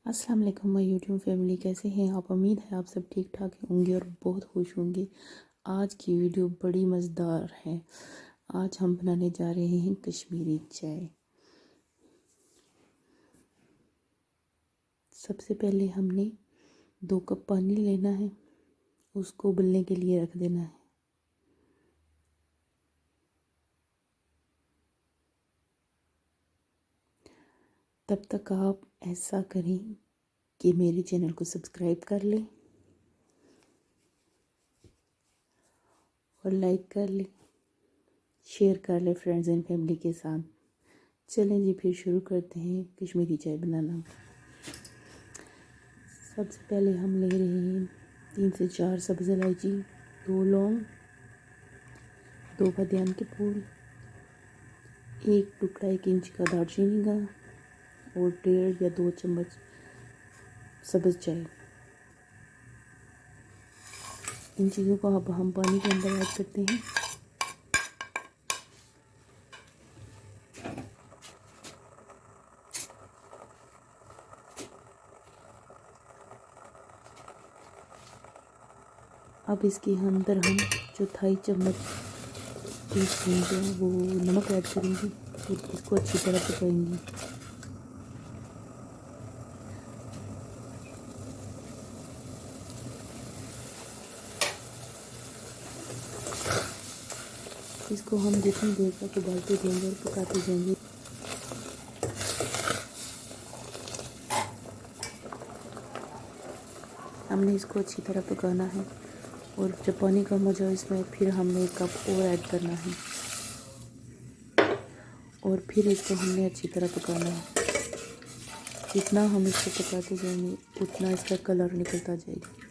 अस्सलाम वालेकुम my YouTube family, कैसे हैं आप। उम्मीद है आप सब ठीक ठाक होंगे और बहुत खुश होंगे। आज की वीडियो बड़ी मज़ेदार है। आज हम बनाने जा रहे हैं कश्मीरी चाय। सबसे पहले हमने 2 कप पानी लेना है, उसको उबलने के लिए रख देना है। तब तक आप ऐसा करें कि मेरे चैनल को सब्सक्राइब कर लें और लाइक कर लें, शेयर कर लें फ्रेंड्स एंड फैमिली के साथ। चलें जी, फिर शुरू करते हैं कश्मीरी चाय बनाना। सबसे पहले हम ले रहे हैं 3 से 4 सब्ज़ इलायची, 2 लौंग, 2 बादियान के फूल, 1 टुकड़ा 1 इंच का दालचीनी का और 1.5 या 2 चम्मच सब्ज़ चाय। इन चीज़ों को अब हम पानी के अंदर ऐड करते हैं। अब इसके अंदर हम 1/4 चम्मच टीस्पून जो है वो नमक ऐड करेंगे और इसको अच्छी तरह पकाएंगे। इसको हम जितनी देर तक उबालते जाएंगे और पकाते जाएंगे, हमने इसको अच्छी तरह पकाना है। और जब पानी कम हो जाए इसमें फिर हमने 1 कप और ऐड करना है और फिर इसको हमने अच्छी तरह पकाना है। जितना हम इसको पकाते जाएंगे उतना इसका कलर निकलता जाएगा।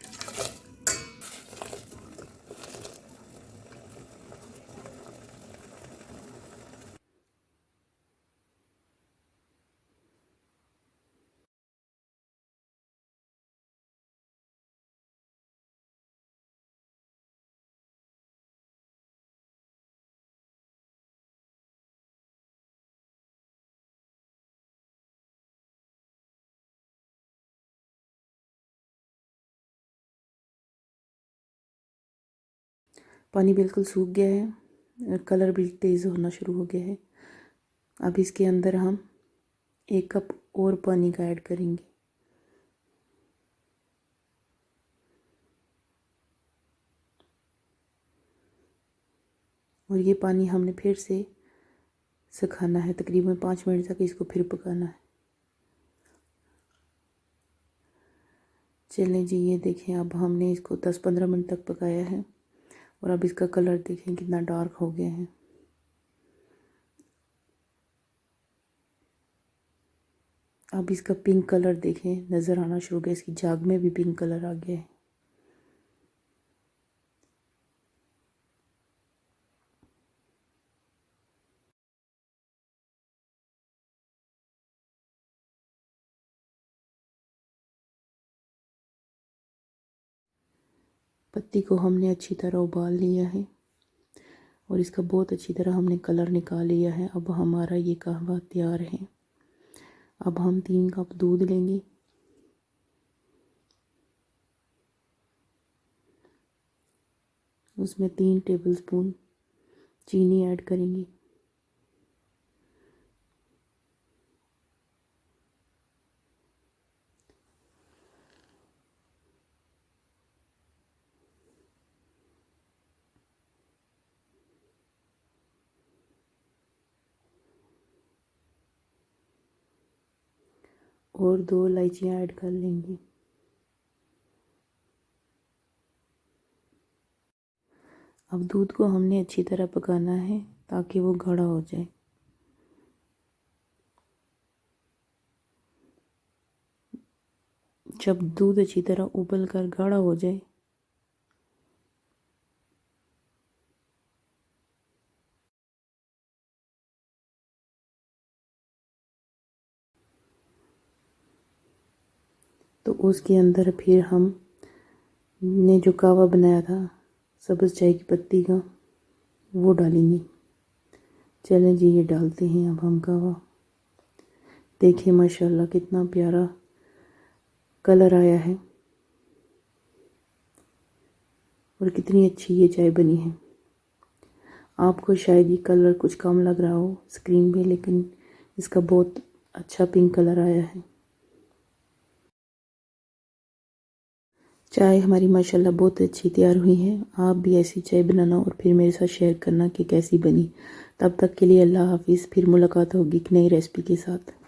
पानी बिल्कुल सूख गया है, कलर भी तेज़ होना शुरू हो गया है। अब इसके अंदर हम 1 कप और पानी का ऐड करेंगे। और ये पानी हमने फिर से सुखाना है, तकरीबन 5 मिनट तक इसको फिर पकाना है। चलें जी, ये देखें अब हमने इसको 10-15 मिनट तक पकाया है और अब इसका कलर देखें कितना डार्क हो गया है। अब इसका पिंक कलर देखें नज़र आना शुरू हो गया, इसकी झाग में भी पिंक कलर आ गया है। पत्ती को हमने अच्छी तरह उबाल लिया है और इसका बहुत अच्छी तरह हमने कलर निकाल लिया है। अब हमारा ये कहवा तैयार है। अब हम 3 कप दूध लेंगे, उसमें 3 टेबलस्पून चीनी ऐड करेंगे। और 2 इलायचियाँ ऐड कर लेंगे। अब दूध को हमने अच्छी तरह पकाना है ताकि वो गाढ़ा हो जाए। जब दूध अच्छी तरह उबल कर गाढ़ा हो जाए तो उसके अंदर फिर हमने जो कहवा बनाया था सब्ज़ चाय की पत्ती का वो डालेंगे। चलें जी, ये डालते हैं अब हम कहवा। देखिए माशाल्लाह कितना प्यारा कलर आया है और कितनी अच्छी ये चाय बनी है। आपको शायद ये कलर कुछ कम लग रहा हो स्क्रीन पे, लेकिन इसका बहुत अच्छा पिंक कलर आया है। चाय हमारी माशाल्लाह बहुत अच्छी तैयार हुई है। आप भी ऐसी चाय बनाना और फिर मेरे साथ शेयर करना कि कैसी बनी। तब तक के लिए अल्लाह हाफिज़। फिर मुलाकात होगी एक नई रेसिपी के साथ।